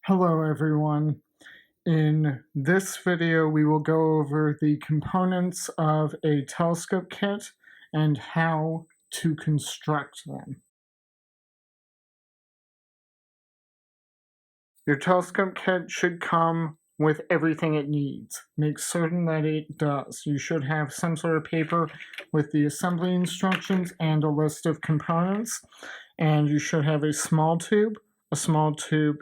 Hello everyone. In this video we will go over the components of a telescope kit and how to construct them. Your telescope kit should come with everything it needs. Make certain that it does. You should have some sort of paper with the assembly instructions and a list of components, and you should have a small tube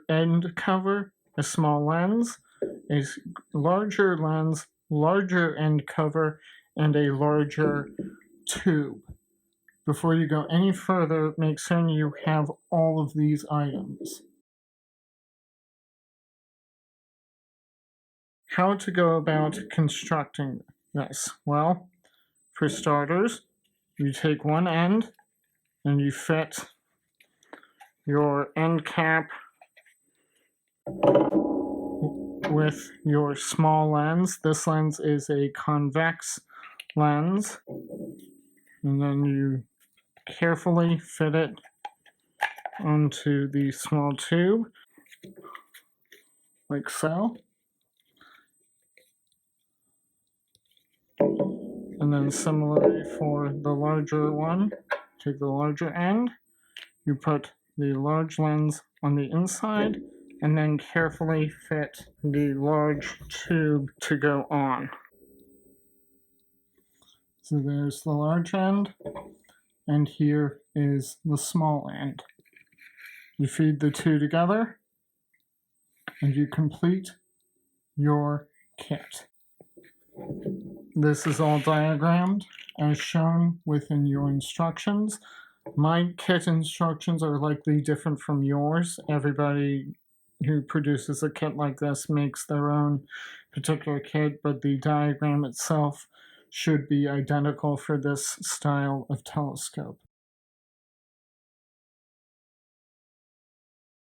end cover, a small lens, a larger lens, larger end cover, and a larger tube. Before you go any further, make certain you have all of these items. How to go about constructing this? Well, for starters, you take one end and you fit your end cap with your small lens. This lens is a convex lens, and then you carefully fit it onto the small tube, like so. And then similarly for the larger one, take the larger end, you put the large lens on the inside, and then carefully fit the large tube to go on. So there's the large end, and here is the small end. You feed the two together, and you complete your kit. This is all diagrammed as shown within your instructions. My kit instructions are likely different from yours. Everybody who produces a kit like this makes their own particular kit, but the diagram itself should be identical for this style of telescope.